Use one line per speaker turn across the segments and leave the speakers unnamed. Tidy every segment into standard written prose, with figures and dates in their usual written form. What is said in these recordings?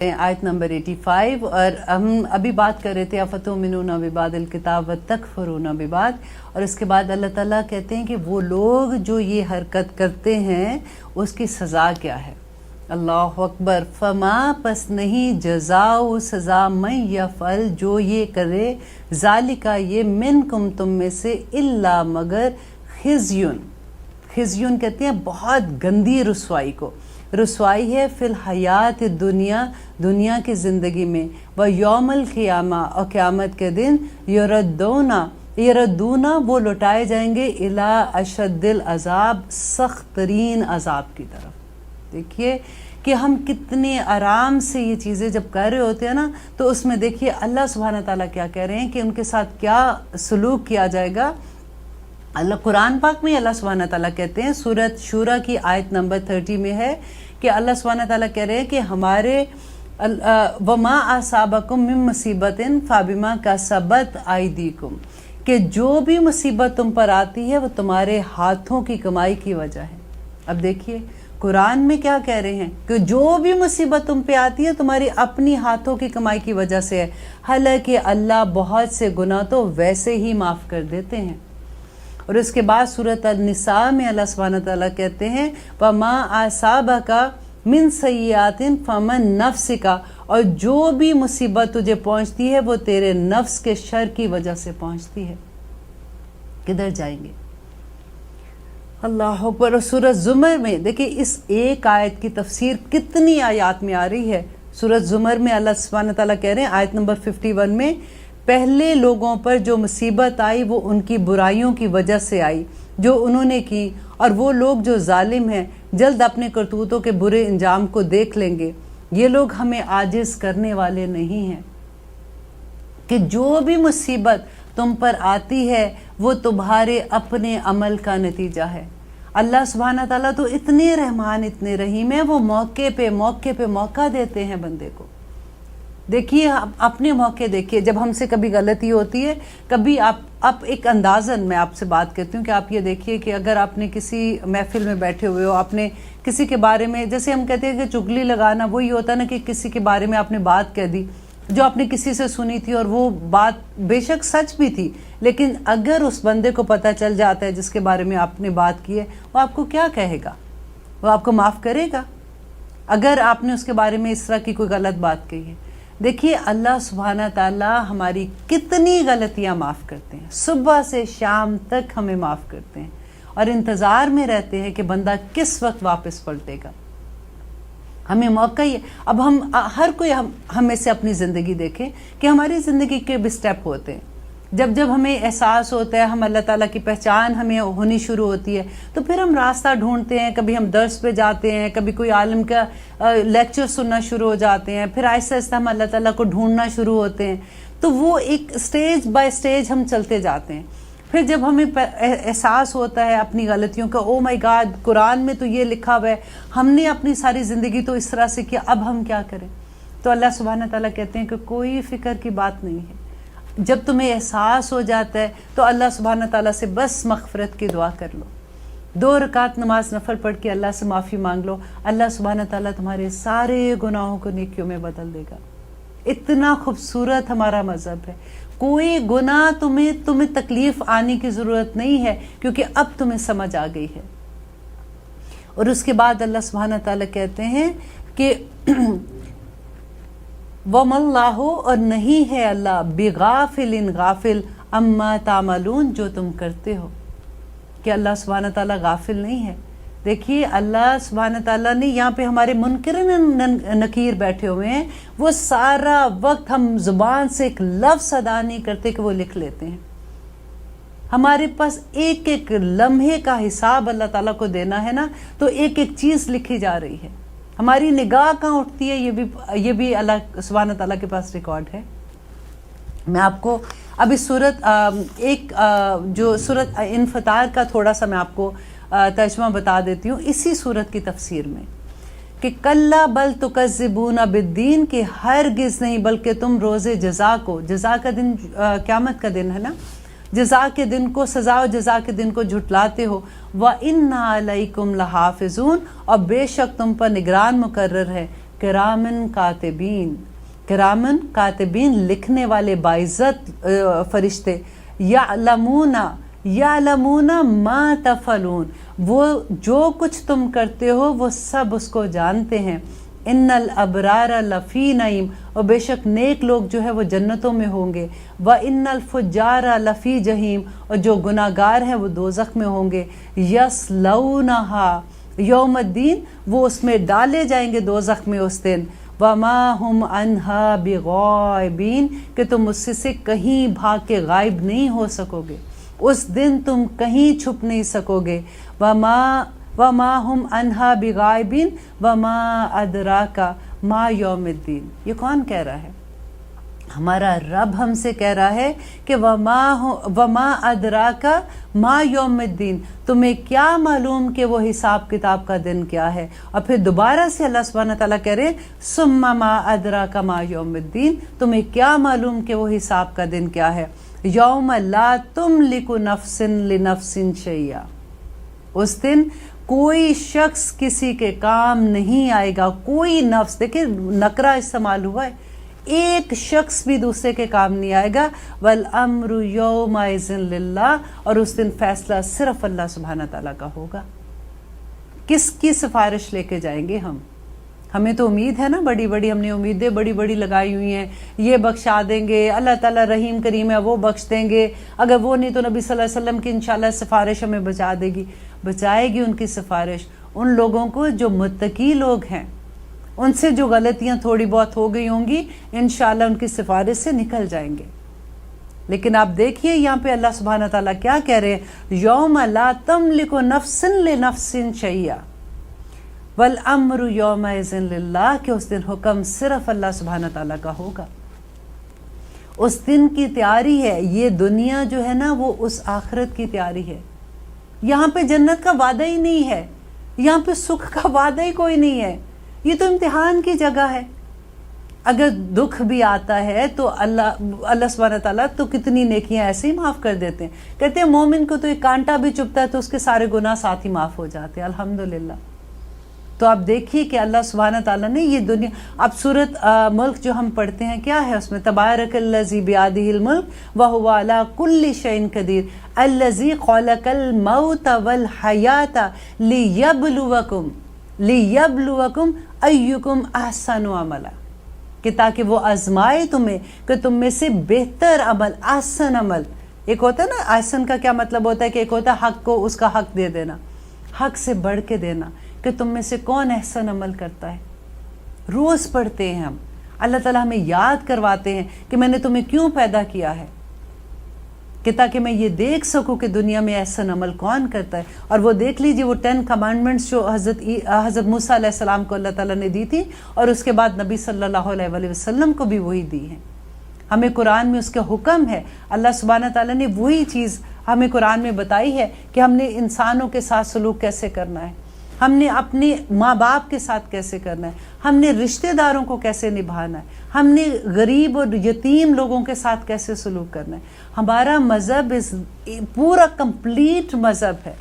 आयत नंबर 85 और हम अभी बात कर रहे थे अफ़तुमिनूना बिबादिल किताब व तकफुरूना बिबाद। और इसके बाद अल्लाह ताला कहते हैं कि वो लोग जो ये हरकत करते हैं उसकी सज़ा क्या है। अल्लाह अकबर। फमा पस नहीं जज़ाउ सज़ा मैं यफ़अल जो ये करे ज़ालिका ये मिनकुम तुम में से इल्ला मगर खिज़युन। खिज़युन कहते हैं बहुत गंदी रुसवाई को। रुसवाई है फिल हयात दुनिया की ज़िंदगी में व यौमल क़ियामा और क़यामत के दिन यरदूना वो लौटाए जाएंगे इला अशद्दिल अज़ाब सख्त तरीन अज़ाब की तरफ। देखिए कि हम कितने आराम से ये चीज़ें जब कर रहे होते हैं ना, तो उसमें देखिए अल्लाह सुब्हानहू ताला क्या कह रहे हैं कि उनके साथ क्या सलूक किया जाएगा। अल्लाह कुरान पाक में अल्लाह सुब्हानहू ताला कहते हैं, सूरत शूरा की आयत नंबर 30 में है कि अल्लाह सुब्हानहू ताला कह रहे हैं कि हमारे वमा असाबकुम मिन मुसीबतिन फाबिमा कसबत आइदीकुम, कि जो भी मुसीबत तुम पर आती है वो तुम्हारे हाथों की कमाई की वजह है। अब देखिए कुरान में क्या कह रहे हैं कि जो भी मुसीबत तुम पे आती है तुम्हारी अपनी हाथों की कमाई की वजह से है। हालांकि अल्लाह बहुत से गुनाह तो वैसे ही माफ़ कर देते हैं। और इसके बाद सूरत अन-निसा में अल्लाह सुब्हानहू ताला कहते हैं वमा असाबका मिन सय्यातिन फमन नफ्सिका, और जो भी मुसीबत तुझे पहुंचती है वो तेरे नफ्स के शर की वजह से पहुंचती है। किधर जाएंगे। अल्लाह अकबर। और सूरत ज़ुमर में देखिए इस एक आयत की तफसीर कितनी आयत में आ रही है। सूरत ज़ुमर में अल्लाह सुब्हानहू ताला कह रहे हैं आयत नंबर 51 में, पहले लोगों पर जो मुसीबत आई वो उनकी बुराइयों की वजह से आई जो उन्होंने की, और वो लोग जो जालिम हैं जल्द अपने करतूतों के बुरे अंजाम को देख लेंगे। ये लोग हमें आजिज़ करने वाले नहीं हैं। कि जो भी मुसीबत तुम पर आती है वो तुम्हारे अपने अमल का नतीजा है। अल्लाह सुब्हानहू ताला तो इतने रहमान इतने रहीम है, वो मौके पे मौका देते हैं बंदे को। देखिए अपने मौके देखिए, जब हमसे कभी गलती होती है, कभी आप एक अंदाज़न मैं आपसे बात करती हूँ कि आप ये देखिए कि अगर आपने किसी महफिल में बैठे हुए हो, आपने किसी के बारे में, जैसे हम कहते हैं कि चुगली लगाना वही होता है ना, कि किसी के बारे में आपने बात कह दी जो आपने किसी से सुनी थी और वो बात बेशक सच भी थी, लेकिन अगर उस बंदे को पता चल जाता है जिसके बारे में आपने बात की है, वो आपको क्या कहेगा? वो आपको माफ़ करेगा अगर आपने उसके बारे में इस तरह की कोई गलत बात कही है? देखिए अल्लाह सुब्हानहू ताला हमारी कितनी गलतियां माफ़ करते हैं, सुबह से शाम तक हमें माफ़ करते हैं और इंतज़ार में रहते हैं कि बंदा किस वक्त वापस पलटेगा। हमें मौका ही है। अब हम हर कोई हम में से अपनी ज़िंदगी देखें कि हमारी ज़िंदगी के भी स्टेप होते हैं। जब जब हमें एहसास होता है, हम अल्लाह ताला की पहचान हमें होनी शुरू होती है, तो फिर हम रास्ता ढूंढते हैं। कभी हम दर्स पे जाते हैं, कभी कोई आलिम का लेक्चर सुनना शुरू हो जाते हैं, फिर आहिस्ता आहिस्ता हम अल्लाह ताला को ढूंढना शुरू होते हैं। तो वो एक स्टेज बाय स्टेज हम चलते जाते हैं। फिर जब हमें एहसास होता है अपनी गलतियों का, ओ माय गॉड कुरान में तो ये लिखा हुआ है, हमने अपनी सारी ज़िंदगी तो इस तरह से किया, अब हम क्या करें? तो अल्लाह सुब्हानहू ताला कहते हैं कि कोई फ़िक्र की बात नहीं है। जब तुम्हें एहसास हो जाता है तो अल्लाह सुब्हानहू ताला से बस मग़फ़िरत की दुआ कर लो, 2 रकात नमाज नफल पढ़ के अल्लाह से माफ़ी मांग लो। अल्लाह सुब्हानहू ताला तुम्हारे सारे गुनाहों को नेकियों में बदल देगा। इतना खूबसूरत हमारा मज़हब है। कोई गुनाह तुम्हें तकलीफ़ आने की ज़रूरत नहीं है, क्योंकि अब तुम्हें समझ आ गई है। और उसके बाद अल्लाह सुब्हानहू ताला कहते हैं कि वमल्लाहु, और नहीं है अल्लाह बिगाफिलिन गाफिल अम्मा तामलून, जो तुम करते हो। कि अल्लाह सुब्हानहू ताला गाफिल नहीं है। देखिए अल्लाह सुब्हानहू ताला ने यहाँ पे हमारे मुनकिर नकीर बैठे हुए हैं, वो सारा वक्त हम ज़ुबान से एक लफ्ज़ अदा नहीं करते कि वो लिख लेते हैं। हमारे पास एक एक लम्हे का हिसाब अल्लाह ताला को देना है ना, तो एक एक चीज़ लिखी जा रही है। हमारी निगाह कहाँ उठती है ये भी अल्लाह सुब्हानहू ताला के पास रिकॉर्ड है। मैं आपको अभी जो सूरत इन्फतार का थोड़ा सा मैं आपको तर्जुमा बता देती हूँ इसी सूरत की तफसीर में, कि कल्ला बल तुकज़्ज़िबूना बिद्दीन, के हरगिज़ नहीं बल्कि तुम रोज़े जज़ा को, जज़ा का दिन क़यामत का दिन है ना, जज़ा के दिन को, सज़ा और जज़ा के दिन को झुटलाते हो। व इन्ना अलैकुम लहाफ़िज़ून, और बेशक तुम पर निगरान मुकर्रर है। किरामन कातिबीन, किरामन कातिबीन लिखने वाले बाइज्जत फरिश्ते, यालमूना मा तफलून, वो जो कुछ तुम करते हो वो सब उसको जानते हैं। इन्नल अबरार लफ़ी नईम, और बेशक नेक लोग जो है वो जन्नतों में होंगे। व इन्नल फुज्जारा लफ़ी जहीम, और जो गुनाहगार हैं वो दोज़ख में होंगे। यस्लौनहा यौमद्दीन, वो उसमें डाले जाएंगे दोज़ख में उस दिन। वमा हुम अन्हा बिग़ाइबीन, कि तुम उससे कहीं भाग के गायब नहीं हो सकोगे, उस दिन तुम कहीं छुप नहीं सकोगे। वमा हुम अन्हा बिगाइबिन वमा अदराका मा यौमिद्दीन, ये कौन कह रहा है? हमारा रब हमसे कह रहा है कि वमा अदराका मा यौमिद्दीन, तुम्हें क्या मालूम कि वो हिसाब किताब का दिन क्या है। और फिर दोबारा से अल्लाह सुब्हानहू तआला कह रहे सुम्मा मा अदराका मा यौमिद्दीन, तुम्हें क्या मालूम कि वो हिसाब का दिन क्या है। यौम ला तुमलिकु नफ्सिन लिनफ्सिन शैया, उस दिन कोई शख्स किसी के काम नहीं आएगा, कोई नफ्स, देखिए नकरा इस्तेमाल हुआ है, एक शख्स भी दूसरे के काम नहीं आएगा। वल अम्रु यौमइज़िन लिल्लाह, और उस दिन फैसला सिर्फ अल्लाह सुब्हानहू तआला का होगा। किसकी सिफारिश लेके जाएंगे हम? हमें तो उम्मीद है ना, बड़ी बड़ी हमने उम्मीदें बड़ी बड़ी लगाई हुई हैं, ये बख्शा देंगे, अल्लाह ताला रहीम करीम है, वो बख्श देंगे, अगर वो नहीं तो नबी सल्लल्लाहु अलैहि वसल्लम की इंशाल्लाह सिफारिश हमें बचा देगी। बचाएगी उनकी सिफारिश उन लोगों को जो मुत्तकी लोग हैं, उनसे जो गलतियां थोड़ी बहुत हो गई होंगी इंशाल्लाह उनकी सिफारिश से निकल जाएंगे। लेकिन आप देखिए यहाँ पे अल्लाह सुब्हानहू तआला क्या कह रहे हैं, यौम ला तमलिकु नफ्सिन लिनफ्सिन शैया वल अम्रु यौमइज़िन लिल्लाह, कि उस दिन हुक्म सिर्फ अल्लाह सुब्हानहू तआला का होगा। उस दिन की तैयारी है, ये दुनिया जो है ना वो उस आखिरत की तैयारी है। यहाँ पे जन्नत का वादा ही नहीं है, यहाँ पे सुख का वादा ही कोई नहीं है, ये तो इम्तिहान की जगह है। अगर दुख भी आता है तो अल्लाह सुब्हानहू तआला तो कितनी नेकियां ऐसे ही माफ़ कर देते हैं। कहते हैं मोमिन को तो एक कांटा भी चुभता है तो उसके सारे गुनाह साथ ही माफ़ हो जाते हैं, अल्हम्दुलिल्लाह। तो आप देखिए कि अल्लाह सुब्हानहू तआला ने ये दुनिया, अब सूरत मुल्क जो हम पढ़ते हैं क्या है उसमें, तबारकल्लज़ी बियदिहिल मुल्क व हुवा अला कुल्लि शैइन क़दीर अल्लज़ी ख़लक़ल मौत वल हयाता लियब्लुवकुम अय्युकुम अहसनु अमला, कि ताकि वो आजमाए तुम्हें कि तुम में से बेहतर अमल, ahsan अमल। एक होता है ना, ahsan का क्या मतलब होता है कि एक होता है हक को उसका हक दे देना, हक से बढ़ के देना, कि तुम में से कौन एहसन अमल करता है। रोज़ पढ़ते हैं हम, अल्लाह ताला हमें याद करवाते हैं कि मैंने तुम्हें क्यों पैदा किया है, कि ताकि मैं ये देख सकूं कि दुनिया में एहसन अमल कौन करता है। और वो देख लीजिए वो 10 कमांडमेंट्स जो हज़रत मूसा अलैहिस्सलाम को अल्लाह ताला ने दी थी, और उसके बाद नबी सल्लल्लाहु अलैहि वसल्लम को भी वही दी है। हमें कुरान में उसका हुक्म है, अल्लाह सुब्हानहू तआला ने वही चीज़ हमें कुरान में बताई है कि हमने इंसानों के साथ सलूक कैसे करना है, हमने अपने माँ बाप के साथ कैसे करना है, हमने रिश्तेदारों को कैसे निभाना है, हमने गरीब और यतीम लोगों के साथ कैसे सलूक करना है। हमारा मज़हब पूरा कंप्लीट मज़हब है।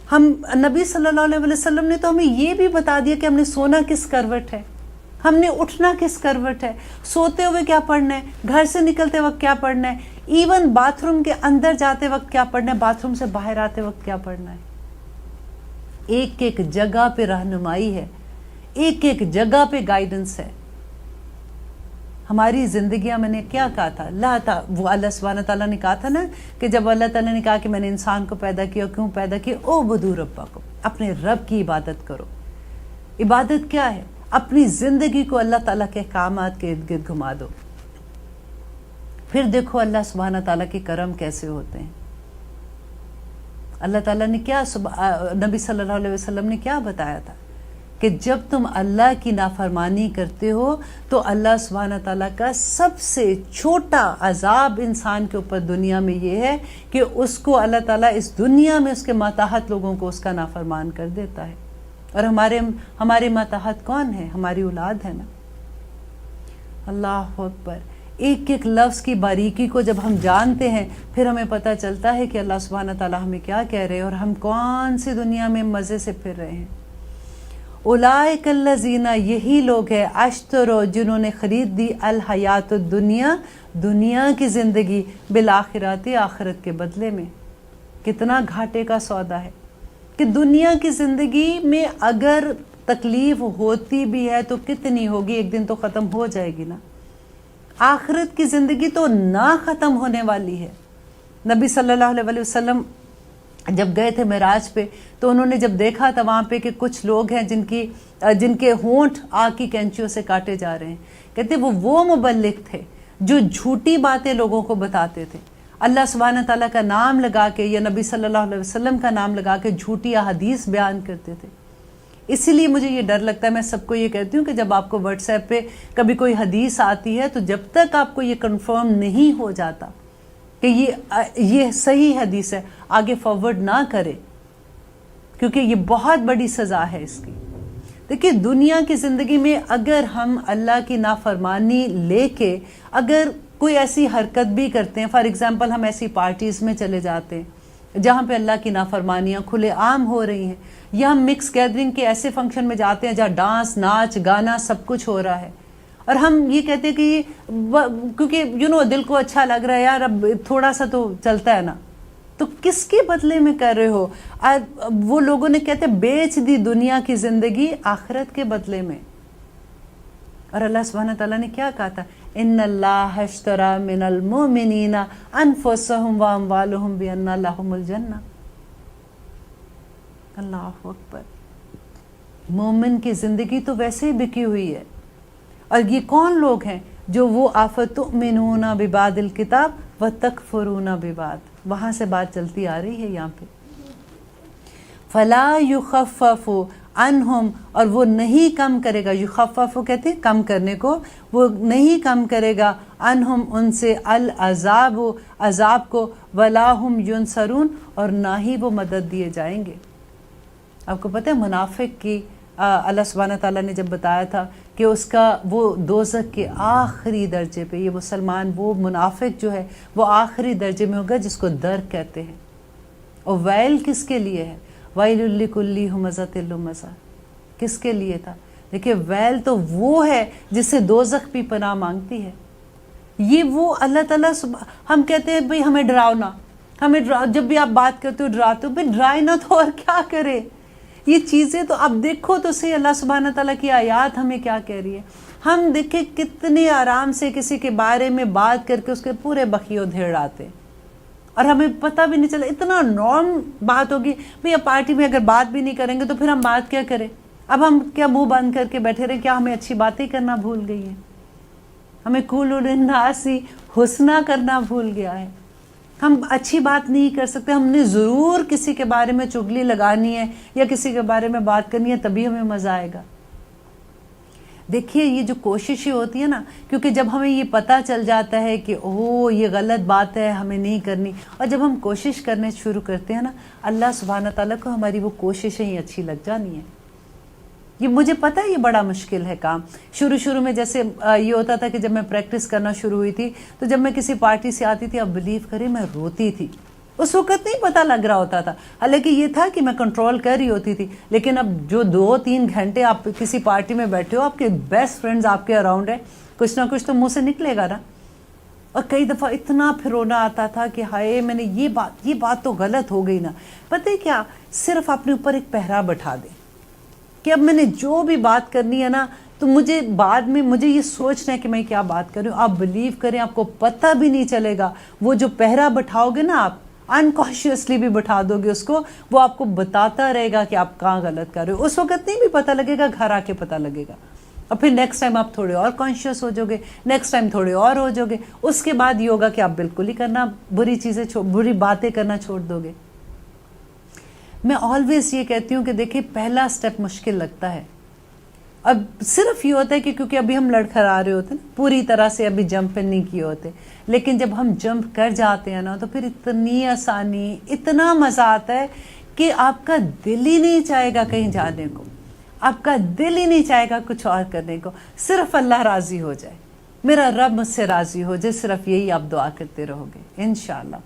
हम नबी सल्लल्लाहु अलैहि वसल्लम ने तो हमें ये भी बता दिया कि हमने सोना किस करवट है, हमने उठना किस करवट है, सोते हुए क्या पढ़ना है, घर से निकलते वक्त क्या पढ़ना है, इवन बाथरूम के अंदर जाते वक्त क्या पढ़ना है, बाथरूम से बाहर आते वक्त क्या पढ़ना है। एक एक जगह पे रहनुमाई है, एक एक जगह पे गाइडेंस है। हमारी जिंदगियां, मैंने क्या कहा था, वो अल्लाह सुब्हानहू तआला ने कहा था ना कि जब अल्लाह ताला ने कहा कि मैंने इंसान को पैदा किया, क्यों पैदा किया, ओ बुदू रब्बाकुम, अपने रब की इबादत करो। इबादत क्या है? अपनी जिंदगी को अल्लाह ताला के अहकामात के इर्द गिर्द घुमा दो। फिर देखो अल्लाह सुब्हानहू तआला के करम कैसे होते हैं। अल्लाह ताला ने क्या, नबी सल्लल्लाहु अलैहि वसल्लम ने क्या बताया था कि जब तुम अल्लाह की नाफरमानी करते हो तो अल्लाह सुब्हानहू तआला का सबसे छोटा अजाब इंसान के ऊपर दुनिया में ये है कि उसको अल्लाह ताला इस दुनिया में उसके माताहत लोगों को उसका नाफरमान कर देता है। और हमारे माताहत कौन है? हमारी औलाद है ना। अल्लाह अकबर। एक एक लफ्ज़ की बारीकी को जब हम जानते हैं फिर हमें पता चलता है कि अल्लाह सुब्हानहू तआला हमें क्या कह रहे हैं और हम कौन सी दुनिया में मज़े से फिर रहे हैं। उलाइक अल्लज़ीना, यही लोग हैं, अश्तरो, जिन्होंने खरीद दी अल हयात दुनिया, दुनिया की ज़िंदगी, बिल आखिराती, आखिरत के बदले में। कितना घाटे का सौदा है कि दुनिया की ज़िंदगी में अगर तकलीफ़ होती भी है तो कितनी होगी, एक दिन तो ख़त्म हो जाएगी ना। आखिरत की ज़िंदगी तो ना ख़त्म होने वाली है। नबी सल्लल्लाहु अलैहि वसल्लम जब गए थे मेराज पे, तो उन्होंने जब देखा था वहाँ पे कि कुछ लोग हैं जिनके होंठ आग की कैंचियों से काटे जा रहे हैं। कहते वो मुबल्लिग थे जो झूठी बातें लोगों को बताते थे, अल्लाह सुब्हानहू तआला का नाम लगा के या नबी सल्लल्लाहु अलैहि वसल्लम का नाम लगा के झूठी हदीस बयान करते थे। इसीलिए मुझे ये डर लगता है, मैं सबको ये कहती हूँ कि जब आपको व्हाट्सएप पे कभी कोई हदीस आती है तो जब तक आपको ये कंफर्म नहीं हो जाता कि ये सही हदीस है, आगे फॉरवर्ड ना करें, क्योंकि ये बहुत बड़ी सज़ा है इसकी। देखिए, दुनिया की ज़िंदगी में अगर हम अल्लाह की नाफरमानी लेके अगर कोई ऐसी हरकत भी करते हैं, फॉर एग्ज़ाम्पल हम ऐसी पार्टीज़ में चले जाते हैं जहाँ पे अल्लाह की नाफरमानियाँ खुलेआम हो रही हैं, या हम मिक्स गैदरिंग के ऐसे फंक्शन में जाते हैं जहाँ डांस, नाच, गाना सब कुछ हो रहा है, और हम ये कहते हैं कि क्योंकि दिल को अच्छा लग रहा है यार, अब थोड़ा सा तो चलता है ना, तो किसके बदले में कर रहे हो? वो लोगों ने कहते बेच दी दुनिया की ज़िंदगी आखिरत के बदले में। और अल्लाह सुब्हानहू तआला ने क्या कहा था? इन्नल्लाह अश्तरा मिनल मुमिनीना अनफुसहुम व अम्वालुहुम बिअन्ना लहुमुल जन्नह। अल्लाहु अकबर। मोमिन की ज़िंदगी तो वैसे ही बिकी हुई है। और ये कौन लोग हैं? जो वो आफतुमिनूना बिबादिल किताब व तकफुरूना बिबाद, वहाँ से बात चलती आ रही है यहाँ पे। फला युखफ़फ़ु अनहुम, और वो नहीं कम करेगा, युखफ़फ़ु कहते हैं कम करने को, वो नहीं कम करेगा अनहुम उनसे, अल अज़ाब, अज़ाब को, वला हुम युनसरून, और ना ही वो मदद दिए जाएंगे। आपको पता है मुनाफिक की अल्लाह सुब्हानहू तआला ने जब बताया था कि उसका वो दोज़ख के आखिरी दर्जे पे, ये मुसलमान, वो मुनाफिक जो है वो आखिरी दर्जे में होगा जिसको दर कहते हैं। और वैल किसके लिए है? वैलुल लिकुल्ली हुमज़तिल लुमज़ा, किसके लिए था? देखिए, वैल तो वो है जिससे दोज़ख भी पनाह मांगती है। ये वो अल्लाह ताला, हम कहते हैं भाई हमें डराओ ना, हमें डराओ, जब भी आप बात करते हो डराते हो, भाई डराए ना तो और क्या करे? ये चीज़ें तो आप देखो तो सही, अल्लाह सुब्हानहू तआला की आयत हमें क्या कह रही है। हम देखें कितने आराम से किसी के बारे में बात करके उसके पूरे बखियो धेड़ आते, और हमें पता भी नहीं चला, इतना नॉर्म बात होगी। भैया पार्टी में अगर बात भी नहीं करेंगे तो फिर हम बात क्या करें? अब हम क्या मुंह बंद करके बैठे रहे? क्या हमें अच्छी बातें करना भूल गई है? हमें कुलु लिन्नासी हुस्ना करना भूल गया है। हम अच्छी बात नहीं कर सकते, हमने ज़रूर किसी के बारे में चुगली लगानी है या किसी के बारे में बात करनी है, तभी हमें मज़ा आएगा। देखिए, ये जो कोशिशें होती है ना, क्योंकि जब हमें ये पता चल जाता है कि ओह ये गलत बात है, हमें नहीं करनी, और जब हम कोशिश करने शुरू करते हैं ना, अल्लाह सुब्हानहू तआला को हमारी वो कोशिशें ही अच्छी लग जानी है। ये मुझे पता है ये बड़ा मुश्किल है काम। शुरू में जैसे ये होता था कि जब मैं प्रैक्टिस करना शुरू हुई थी, तो जब मैं किसी पार्टी से आती थी, अब बिलीव करें मैं रोती थी। उस वक्त नहीं पता लग रहा होता था, हालांकि ये था कि मैं कंट्रोल कर रही होती थी। लेकिन अब जो 2-3 घंटे आप किसी पार्टी में बैठे हो, आपके बेस्ट फ्रेंड्स आपके अराउंड है, कुछ ना कुछ तो मुँह से निकलेगा ना। और कई दफ़ा इतना फिर रोना आता था कि हाय मैंने ये बात तो गलत हो गई ना। पता है क्या, सिर्फ अपने ऊपर एक पहरा बैठा दे कि अब मैंने जो भी बात करनी है ना, तो मुझे बाद में मुझे ये सोचना है कि मैं क्या बात कर रही हूँ। आप बिलीव करें, आपको पता भी नहीं चलेगा। वो जो पहरा बैठाओगे ना, आप अनकॉन्शियसली भी बैठा दोगे उसको, वो आपको बताता रहेगा कि आप कहाँ गलत कर रहे हो। उस वक्त नहीं भी पता लगेगा, घर आके पता लगेगा। और फिर नेक्स्ट टाइम आप थोड़े और कॉन्शियस हो जाओगे, नेक्स्ट टाइम थोड़े और हो जाओगे। उसके बाद ये होगा कि आप बिल्कुल ही करना, बुरी बातें करना छोड़ दोगे। मैं ऑलवेज ये कहती हूँ कि देखिए, पहला स्टेप मुश्किल लगता है। अब सिर्फ ये होता है कि क्योंकि अभी हम लड़खड़ा रहे होते हैं, पूरी तरह से अभी जंप नहीं किए होते, लेकिन जब हम जंप कर जाते हैं ना, तो फिर इतनी आसानी, इतना मज़ा आता है कि आपका दिल ही नहीं चाहेगा कहीं जाने को, आपका दिल ही नहीं चाहेगा कुछ और करने को। सिर्फ अल्लाह राज़ी हो जाए, मेरा रब मुझसे राज़ी हो जाए, सिर्फ यही आप दुआ करते रहोगे इंशाअल्लाह।